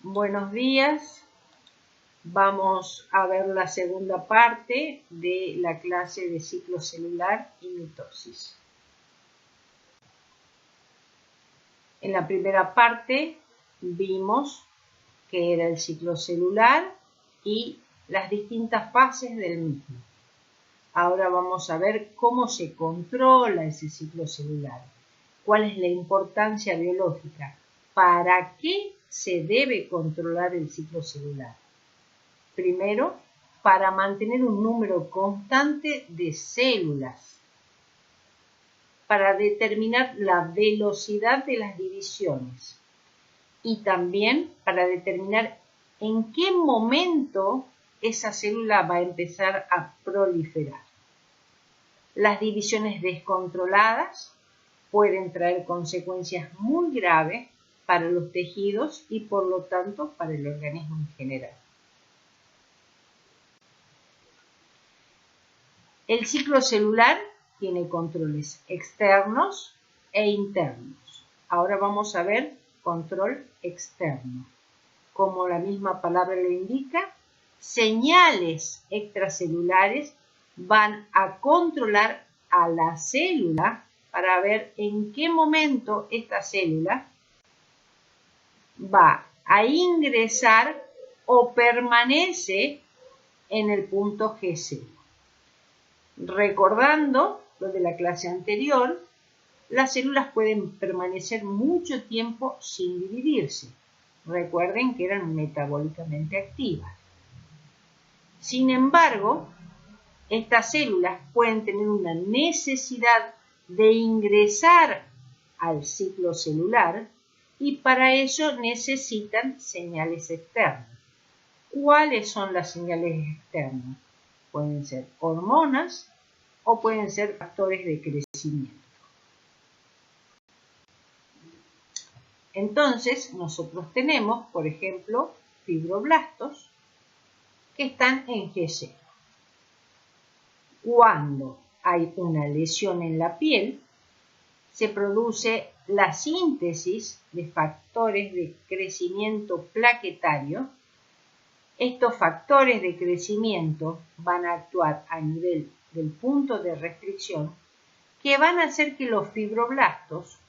Buenos días. Vamos a ver la segunda parte de la clase de ciclo celular y mitosis. En la primera parte vimos qué era el ciclo celular y las distintas fases del mismo. Ahora vamos a ver cómo se controla ese ciclo celular, cuál es la importancia biológica, para qué se debe controlar el ciclo celular. Primero, para mantener un número constante de células, para determinar la velocidad de las divisiones y también para determinar en qué momento esa célula va a empezar a proliferar. Las divisiones descontroladas pueden traer consecuencias muy graves para los tejidos y por lo tanto para el organismo en general. El ciclo celular tiene controles externos e internos. Ahora vamos a ver control externo. Como la misma palabra lo indica, señales extracelulares van a controlar a la célula para ver en qué momento esta célula va a ingresar o permanece en el punto G0. Recordando lo de la clase anterior, las células pueden permanecer mucho tiempo sin dividirse. Recuerden que eran metabólicamente activas. Sin embargo, estas células pueden tener una necesidad de ingresar al ciclo celular y para ello necesitan señales externas. ¿Cuáles son las señales externas? Pueden ser hormonas o pueden ser factores de crecimiento. Entonces, nosotros tenemos, por ejemplo, fibroblastos que están en G0. Cuando hay una lesión en la piel, se produce la síntesis de factores de crecimiento plaquetario. Estos factores de crecimiento van a actuar a nivel del punto de restricción que van a hacer que los fibroblastos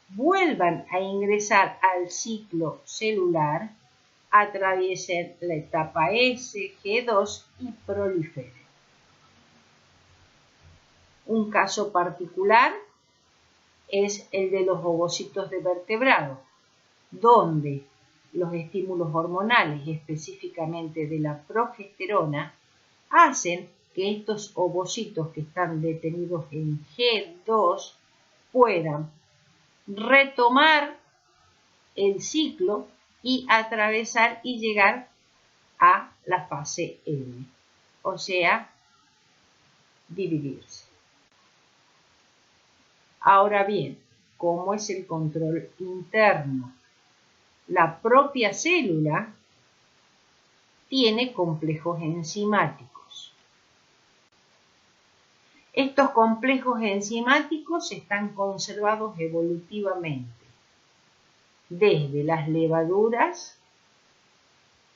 vuelvan a ingresar al ciclo celular, atraviesen la etapa S, G2 y proliferen. Un caso particular es el de los ovocitos de vertebrados, donde los estímulos hormonales, específicamente de la progesterona, hacen que estos ovocitos que están detenidos en G2 puedan retomar el ciclo y atravesar y llegar a la fase L, o sea, dividirse. Ahora bien, ¿cómo es el control interno? La propia célula tiene complejos enzimáticos. Estos complejos enzimáticos están conservados evolutivamente, desde las levaduras,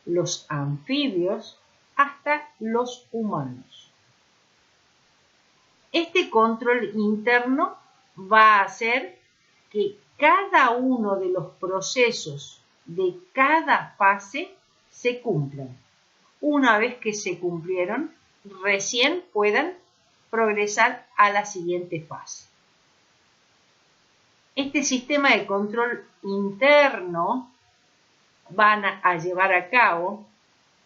los anfibios, hasta los humanos. Este control interno va a hacer que cada uno de los procesos de cada fase se cumplan. Una vez que se cumplieron, recién puedan progresar a la siguiente fase. Este sistema de control interno van a llevar a cabo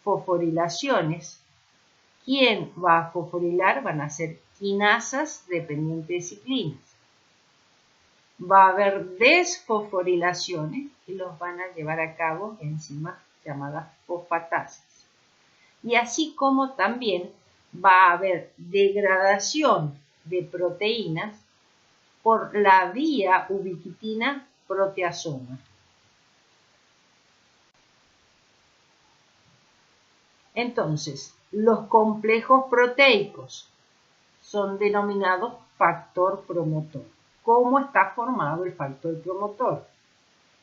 fosforilaciones. ¿Quién va a fosforilar? Van a ser quinasas dependientes de ciclinas. Va a haber desfosforilaciones y los van a llevar a cabo enzimas llamadas fosfatasas. Y así como también va a haber degradación de proteínas por la vía ubiquitina proteasoma. Entonces, los complejos proteicos son denominados factor promotor. ¿Cómo está formado el factor promotor?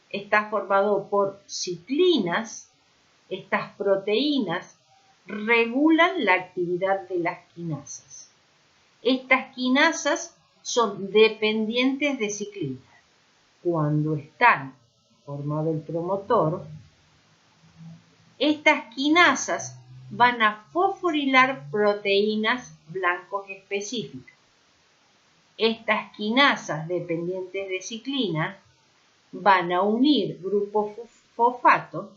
está formado por ciclinas. Estas proteínas regulan la actividad de las quinasas. Estas quinasas son dependientes de ciclina. Cuando están formado el promotor, estas quinasas van a fosforilar proteínas blancos específicas. Estas quinasas dependientes de ciclina van a unir grupos fosfato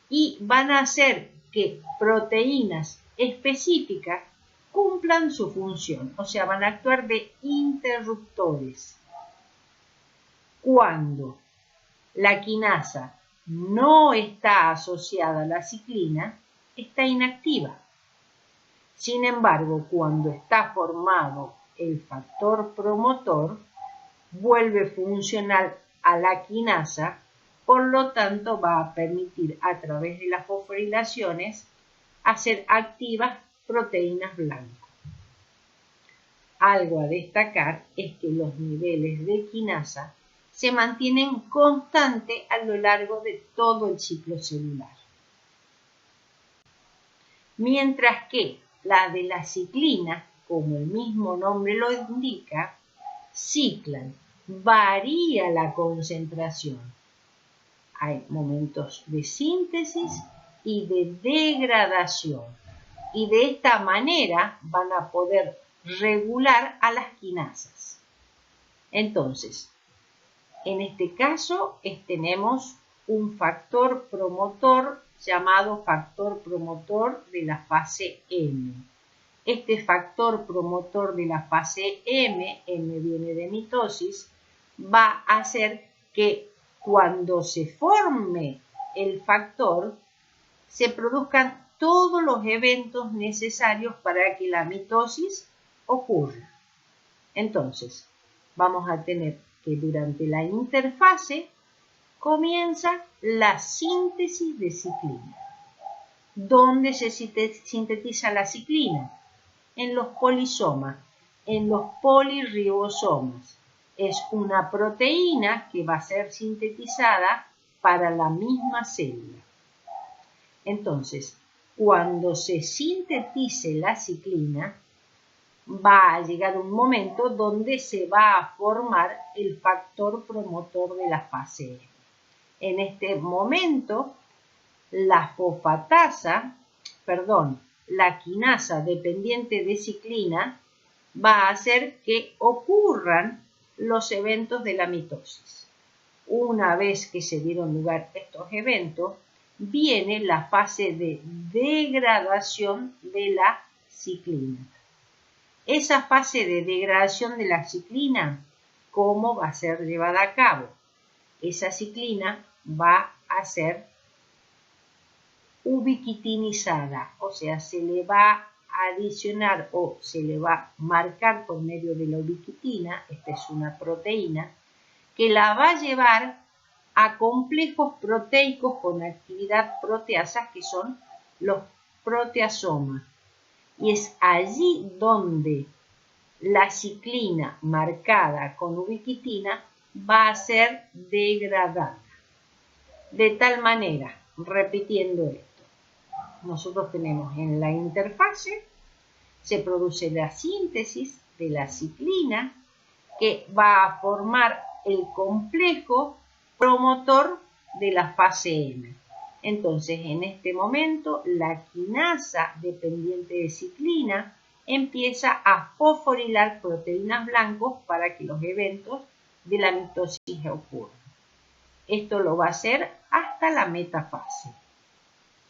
y van a hacer que proteínas específicas cumplan su función, o sea, van a actuar de interruptores. Cuando la quinasa no está asociada a la ciclina, está inactiva. Sin embargo, cuando está formado el factor promotor, vuelve funcional a la quinasa, por lo tanto va a permitir a través de las fosforilaciones hacer activas proteínas blancas. Algo a destacar es que los niveles de quinasa se mantienen constantes a lo largo de todo el ciclo celular. Mientras que la de la ciclina, como el mismo nombre lo indica, ciclan, varía la concentración. Hay momentos de síntesis y de degradación, y de esta manera van a poder regular a las quinasas. Entonces, en este caso tenemos un factor promotor llamado factor promotor de la fase M. Este factor promotor de la fase M viene de mitosis, va a hacer que cuando se forme el factor, se produzcan todos los eventos necesarios para que la mitosis ocurra. Entonces, vamos a tener que durante la interfase comienza la síntesis de ciclina. ¿Dónde se sintetiza la ciclina? En los polisomas, en los polirribosomas. Es una proteína que va a ser sintetizada para la misma célula. Entonces, cuando se sintetice la ciclina, va a llegar un momento donde se va a formar el factor promotor de la fase M. En este momento, la quinasa dependiente de ciclina va a hacer que ocurran los eventos de la mitosis. Una vez que se dieron lugar estos eventos, viene la fase de degradación de la ciclina. Esa fase de degradación de la ciclina, ¿cómo va a ser llevada a cabo? Esa ciclina va a ser ubiquitinizada, o sea, se le va a adicionar o se le va a marcar por medio de la ubiquitina, esta es una proteína, que la va a llevar a complejos proteicos con actividad proteasa, que son los proteasomas. Y es allí donde la ciclina marcada con ubiquitina va a ser degradada. De tal manera, repitiendo esto, nosotros tenemos en la interfase, se produce la síntesis de la ciclina que va a formar el complejo promotor de la fase M. Entonces, en este momento, la quinasa dependiente de ciclina empieza a fosforilar proteínas blancos para que los eventos de la mitosis ocurran. Esto lo va a hacer hasta la metafase.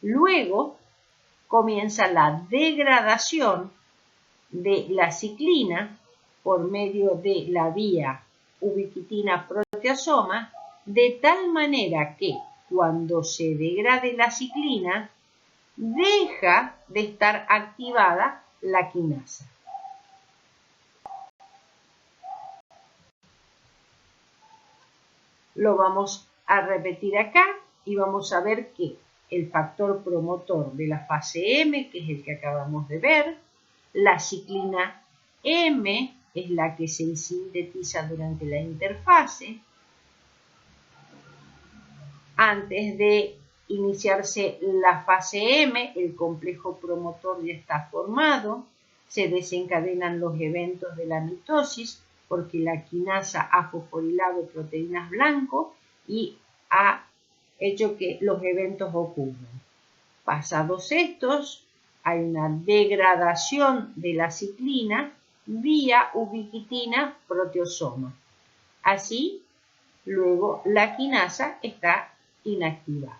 Luego comienza la degradación de la ciclina por medio de la vía ubiquitina-proteasoma, de tal manera que cuando se degrade la ciclina, deja de estar activada la quinasa. Lo vamos a repetir acá y vamos a ver que el factor promotor de la fase M, que es el que acabamos de ver, la ciclina M es la que se sintetiza durante la interfase, antes de iniciarse la fase M, el complejo promotor ya está formado, se desencadenan los eventos de la mitosis porque la quinasa ha fosforilado proteínas blanco y ha hecho que los eventos ocurran. Pasados estos, hay una degradación de la ciclina vía ubiquitina proteosoma. Así, luego la quinasa está inactivada.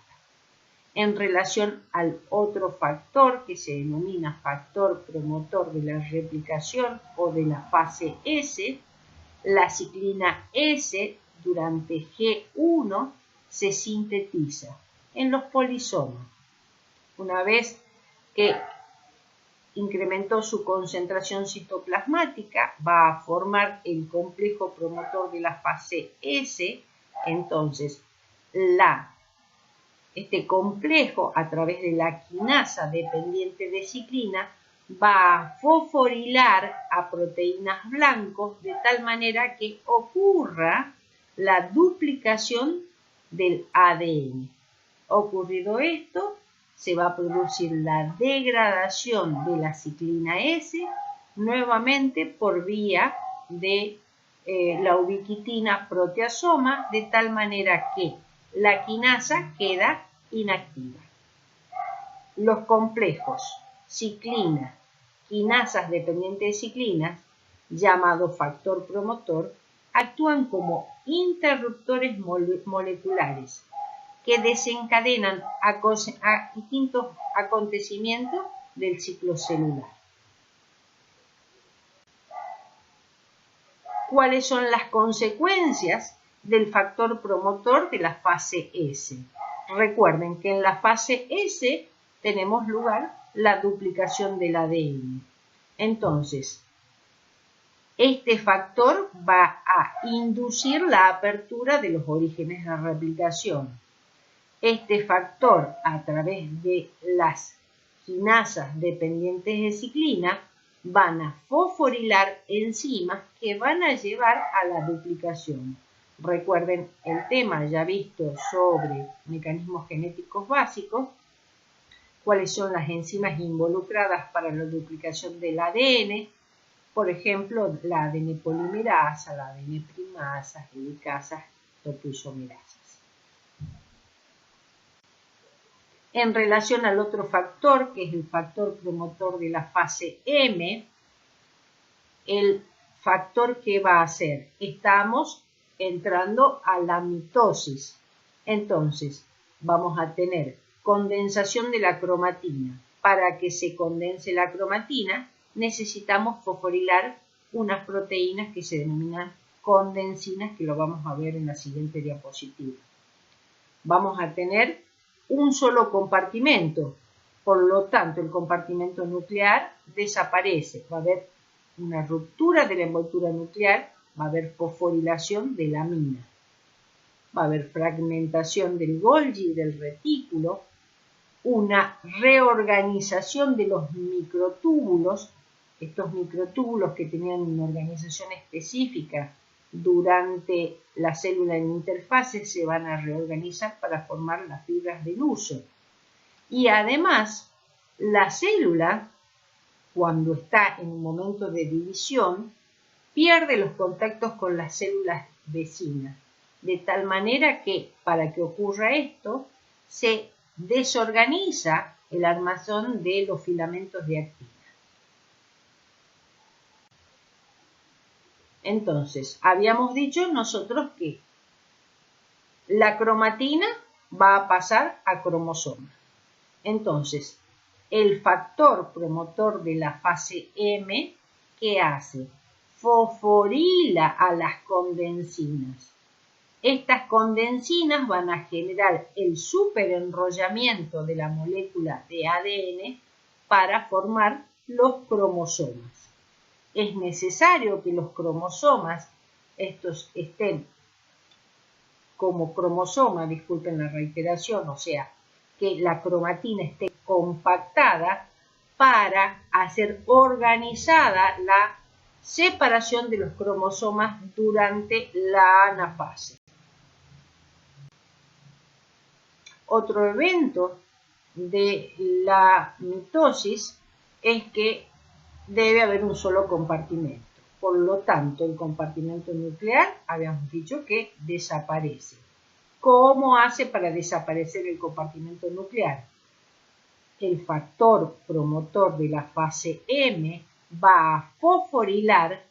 En relación al otro factor que se denomina factor promotor de la replicación o de la fase S, la ciclina S durante G1 se sintetiza en los polisomas. Una vez que incrementó su concentración citoplasmática, va a formar el complejo promotor de la fase S. Entonces, este complejo, a través de la quinasa dependiente de ciclina, va a fosforilar a proteínas blancos de tal manera que ocurra la duplicación del ADN. Ocurrido esto, se va a producir la degradación de la ciclina S nuevamente por vía de la ubiquitina proteasoma, de tal manera que la quinasa queda inactiva. Los complejos ciclina, quinasas dependientes de ciclinas, llamado factor promotor, actúan como interruptores moleculares que desencadenan a distintos acontecimientos del ciclo celular. ¿Cuáles son las consecuencias del factor promotor de la fase S? Recuerden que en la fase S tenemos lugar la duplicación del ADN. Entonces, este factor va a inducir la apertura de los orígenes de replicación. Este factor, a través de las quinasas dependientes de ciclina, van a fosforilar enzimas que van a llevar a la duplicación. Recuerden el tema ya visto sobre mecanismos genéticos básicos, cuáles son las enzimas involucradas para la duplicación del ADN, por ejemplo, la ADN polimerasa, la ADN primasa, helicasas, topoisomerasas. En relación al otro factor, que es el factor promotor de la fase M, el factor que va a hacer, estamos entrando a la mitosis. Entonces, vamos a tener condensación de la cromatina. Para que se condense la cromatina, necesitamos fosforilar unas proteínas que se denominan condensinas, que lo vamos a ver en la siguiente diapositiva. Vamos a tener un solo compartimento, por lo tanto el compartimento nuclear desaparece, va a haber una ruptura de la envoltura nuclear, va a haber fosforilación de la amina, va a haber fragmentación del Golgi y del retículo, una reorganización de los microtúbulos, estos microtúbulos que tenían una organización específica durante la célula en interfase se van a reorganizar para formar las fibras del uso. Y además, la célula, cuando está en un momento de división, pierde los contactos con las células vecinas, de tal manera que, para que ocurra esto, se desorganiza el armazón de los filamentos de actina. Entonces, habíamos dicho nosotros que la cromatina va a pasar a cromosoma. Entonces, el factor promotor de la fase M, ¿qué hace? Fosforila a las condensinas. Estas condensinas van a generar el superenrollamiento de la molécula de ADN para formar los cromosomas. Es necesario que los cromosomas, estos estén como cromosoma, disculpen la reiteración, o sea, que la cromatina esté compactada para hacer organizada la separación de los cromosomas durante la anafase. Otro evento de la mitosis es que debe haber un solo compartimento. Por lo tanto, el compartimento nuclear, habíamos dicho que desaparece. ¿Cómo hace para desaparecer el compartimento nuclear? El factor promotor de la fase M va a fosforilar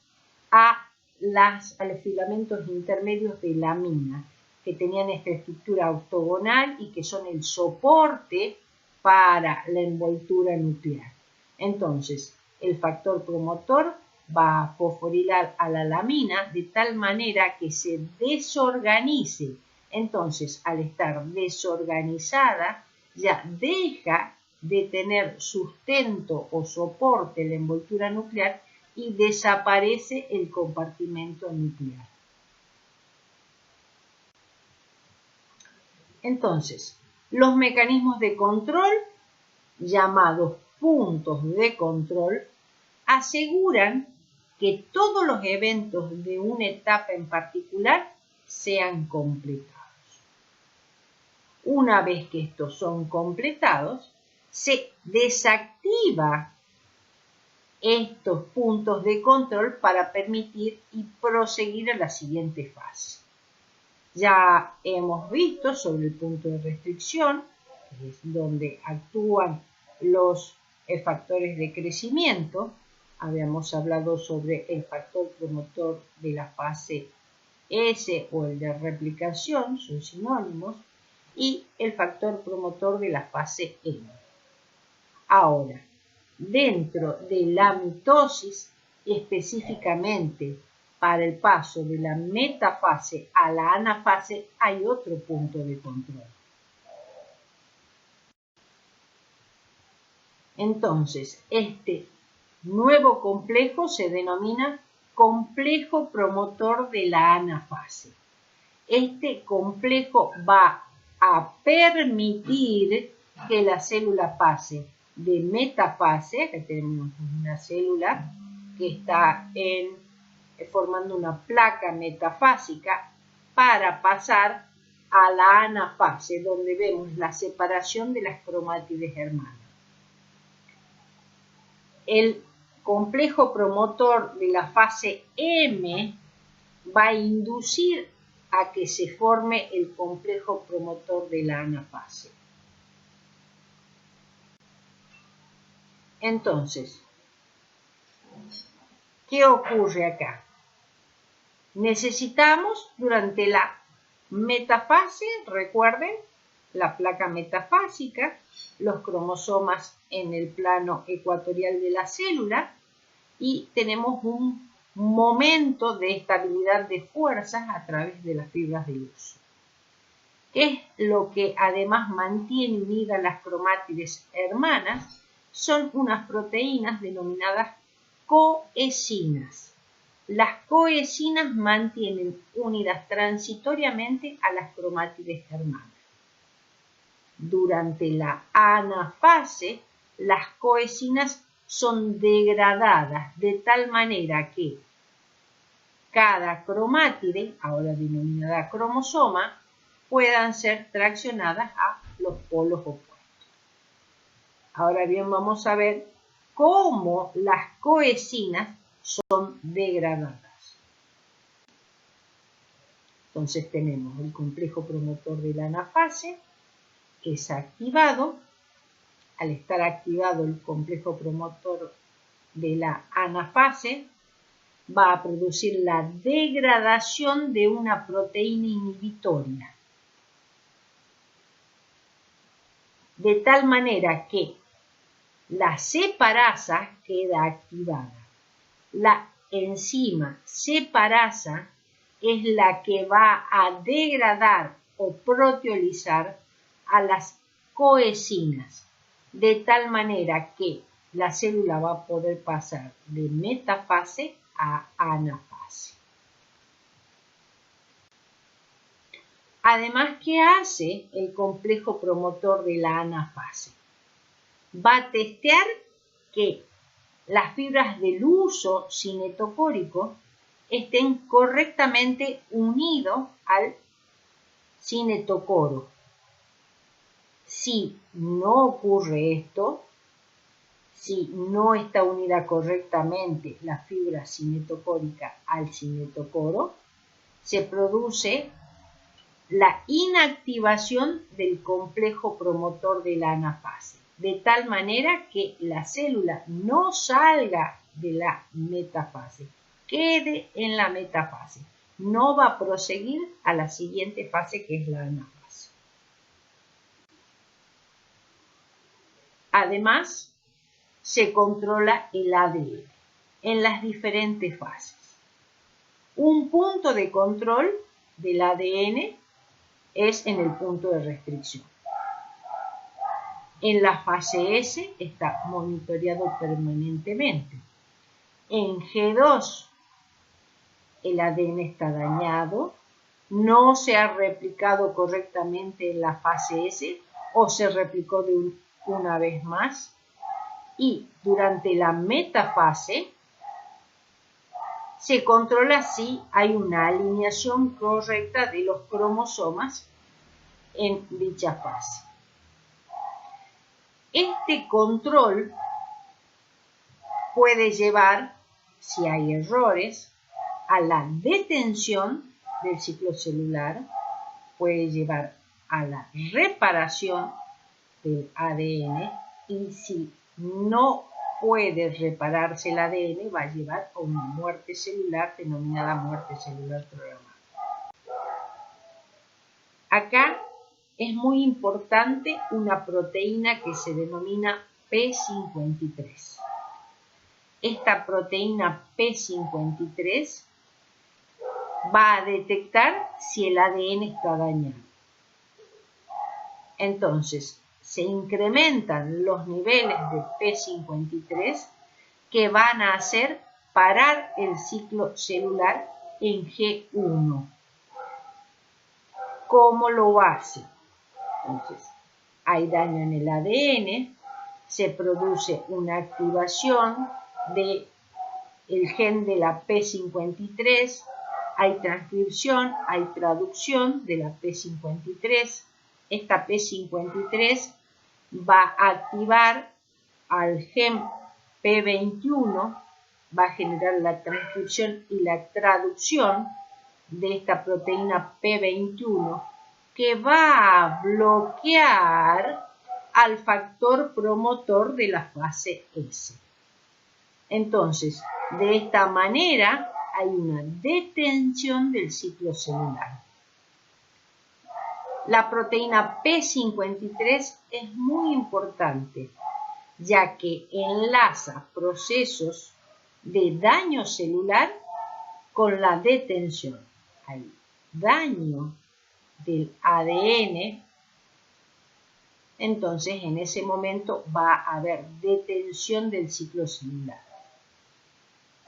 a los filamentos intermedios de la amina, que tenían esta estructura octogonal y que son el soporte para la envoltura nuclear. Entonces, el factor promotor va a fosforilar a la lamina de tal manera que se desorganice. Entonces, al estar desorganizada, ya deja de tener sustento o soporte la envoltura nuclear y desaparece el compartimento nuclear. Entonces, los mecanismos de control, llamados puntos de control, aseguran que todos los eventos de una etapa en particular sean completados. Una vez que estos son completados, se desactiva estos puntos de control para permitir y proseguir a la siguiente fase. Ya hemos visto sobre el punto de restricción, que es donde actúan los factores de crecimiento. Habíamos hablado sobre el factor promotor de la fase S o el de replicación, son sinónimos, y el factor promotor de la fase M. Ahora, dentro de la mitosis, específicamente para el paso de la metafase a la anafase, hay otro punto de control. Entonces, este nuevo complejo se denomina complejo promotor de la anafase. Este complejo va a permitir que la célula pase de metafase, que tenemos una célula que está formando una placa metafásica, para pasar a la anafase, donde vemos la separación de las cromátides hermanas. El complejo promotor de la fase M va a inducir a que se forme el complejo promotor de la anafase. Entonces, ¿qué ocurre acá? Necesitamos durante la metafase, recuerden, la placa metafásica, los cromosomas en el plano ecuatorial de la célula y tenemos un momento de estabilidad de fuerzas a través de las fibras de luz. ¿Qué es lo que además mantiene unidas las cromátides hermanas? Son unas proteínas denominadas coecinas. Las coecinas mantienen unidas transitoriamente a las cromátides hermanas. Durante la anafase, las coecinas son degradadas de tal manera que cada cromátide, ahora denominada cromosoma, puedan ser traccionadas a los polos opuestos. Ahora bien, vamos a ver cómo las coecinas son degradadas. Entonces tenemos el complejo promotor de la anafase, que es activado. Al estar activado el complejo promotor de la anafase, va a producir la degradación de una proteína inhibitoria. De tal manera que la separasa queda activada. La enzima separasa es la que va a degradar o proteolizar a las coecinas, de tal manera que la célula va a poder pasar de metafase a anafase. Además, ¿qué hace el complejo promotor de la anafase? Va a testear que las fibras del huso cinetocórico estén correctamente unidos al cinetocoro. Si no ocurre esto, si no está unida correctamente la fibra cinetocórica al cinetocoro, se produce la inactivación del complejo promotor de la anafase, de tal manera que la célula no salga de la metafase, quede en la metafase, no va a proseguir a la siguiente fase que es la anafase. Además, se controla el ADN en las diferentes fases. Un punto de control del ADN es en el punto de restricción. En la fase S está monitoreado permanentemente. En G2 el ADN está dañado, no se ha replicado correctamente en la fase S o se replicó una vez más. Y durante la metafase se controla si hay una alineación correcta de los cromosomas en dicha fase. Este control puede llevar, si hay errores, a la detención del ciclo celular, puede llevar a la reparación del ADN y si no puede repararse el ADN, va a llevar a una muerte celular denominada muerte celular programada. Acá es muy importante una proteína que se denomina P53. Esta proteína P53 va a detectar si el ADN está dañado. Entonces, se incrementan los niveles de P53 que van a hacer parar el ciclo celular en G1. ¿Cómo lo hace? Entonces, hay daño en el ADN, se produce una activación del gen de la P53, hay transcripción, hay traducción de la P53. Esta P53 va a activar al gen P21, va a generar la transcripción y la traducción de esta proteína P21 que va a bloquear al factor promotor de la fase S. Entonces, de esta manera hay una detención del ciclo celular. La proteína P53 es muy importante, ya que enlaza procesos de daño celular con la detención. Hay daño del ADN, entonces en ese momento va a haber detención del ciclo celular.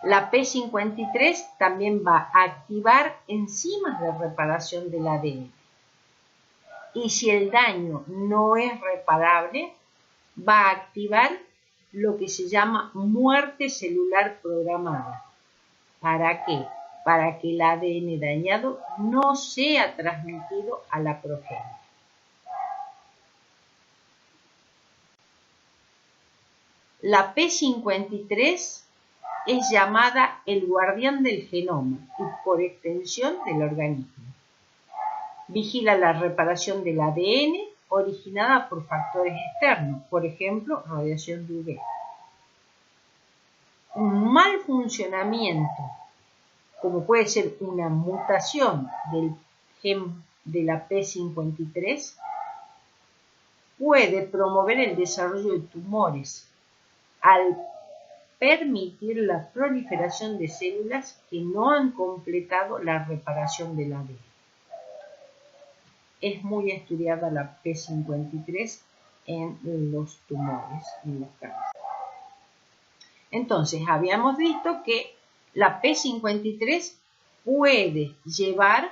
La P53 también va a activar enzimas de reparación del ADN. Y si el daño no es reparable, va a activar lo que se llama muerte celular programada. ¿Para qué? Para que el ADN dañado no sea transmitido a la progenie. La P53 es llamada el guardián del genoma y por extensión del organismo. Vigila la reparación del ADN originada por factores externos, por ejemplo, radiación de UV. Un mal funcionamiento, como puede ser una mutación del gen de la P53, puede promover el desarrollo de tumores al permitir la proliferación de células que no han completado la reparación del ADN. Es muy estudiada la P53 en los tumores, en los cánceres. Entonces, habíamos visto que la P53 puede llevar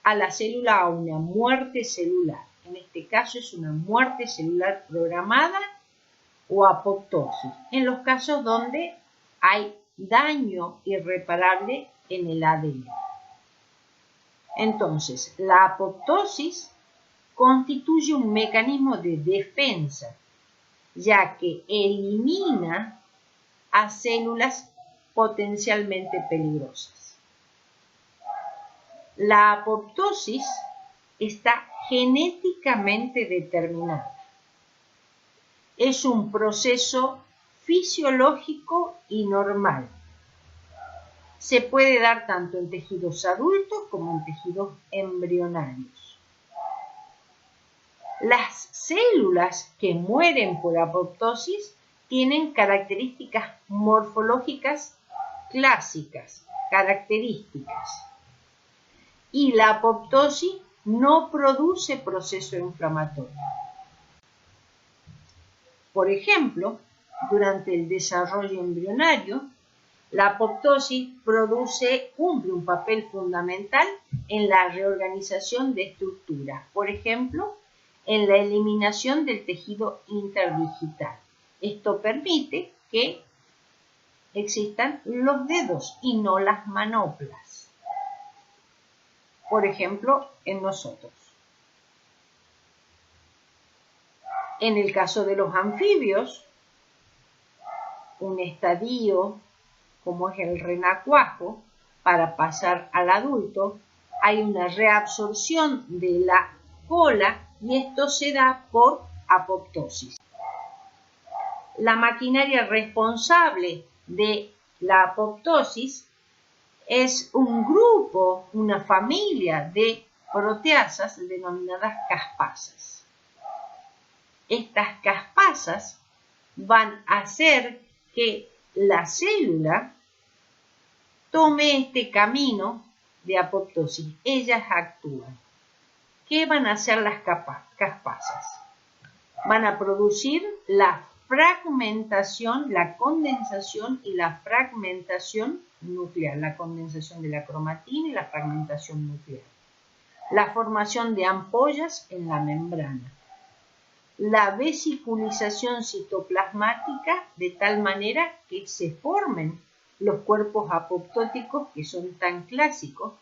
a la célula a una muerte celular. En este caso es una muerte celular programada o apoptosis, en los casos donde hay daño irreparable en el ADN. Entonces, la apoptosis constituye un mecanismo de defensa, ya que elimina a células potencialmente peligrosas. La apoptosis está genéticamente determinada. Es un proceso fisiológico y normal. Se puede dar tanto en tejidos adultos como en tejidos embrionarios. Las células que mueren por apoptosis tienen características morfológicas clásicas, características. Y la apoptosis no produce proceso inflamatorio. Por ejemplo, durante el desarrollo embrionario, la apoptosis cumple un papel fundamental en la reorganización de estructuras, por ejemplo, en la eliminación del tejido interdigital. Esto permite que existan los dedos y no las manoplas, por ejemplo, en nosotros. En el caso de los anfibios, un estadio como es el renacuajo, para pasar al adulto, hay una reabsorción de la cola y esto se da por apoptosis. La maquinaria responsable de la apoptosis es un grupo, una familia de proteasas denominadas caspasas. Estas caspasas van a hacer que la célula tome este camino de apoptosis. Ellas actúan. ¿Qué van a hacer las caspasas? Van a producir la fragmentación, la condensación y la fragmentación nuclear, la condensación de la cromatina y la fragmentación nuclear. La formación de ampollas en la membrana. La vesiculización citoplasmática de tal manera que se formen los cuerpos apoptóticos que son tan clásicos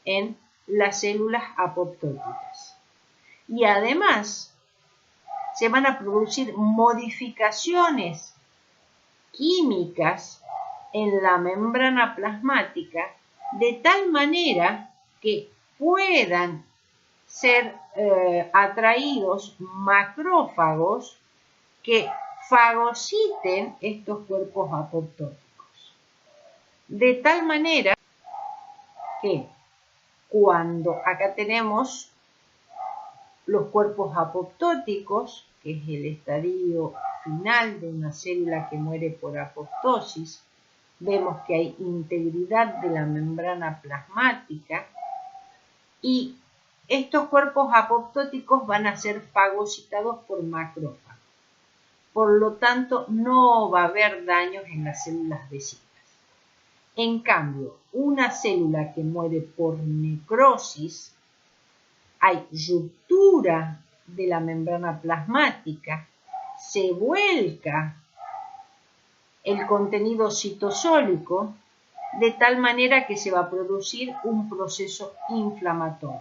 en las células apoptóticas. Y además se van a producir modificaciones químicas en la membrana plasmática de tal manera que puedan ser atraídos macrófagos que fagociten estos cuerpos apoptóticos. De tal manera que cuando acá tenemos los cuerpos apoptóticos, que es el estadio final de una célula que muere por apoptosis, vemos que hay integridad de la membrana plasmática y estos cuerpos apoptóticos van a ser fagocitados por macrófagos. Por lo tanto, no va a haber daños en las células vesicas. En cambio, una célula que muere por necrosis, hay ruptura de la membrana plasmática, se vuelca el contenido citosólico de tal manera que se va a producir un proceso inflamatorio.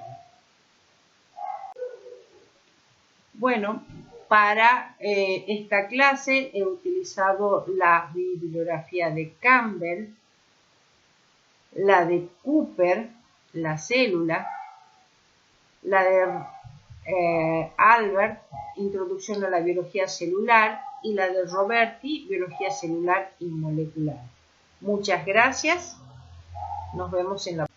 Bueno, para esta clase he utilizado la bibliografía de Campbell, la de Cooper, la célula, la de Albert, Introducción a la biología celular, y la de Roberti, Biología celular y molecular. Muchas gracias. Nos vemos en la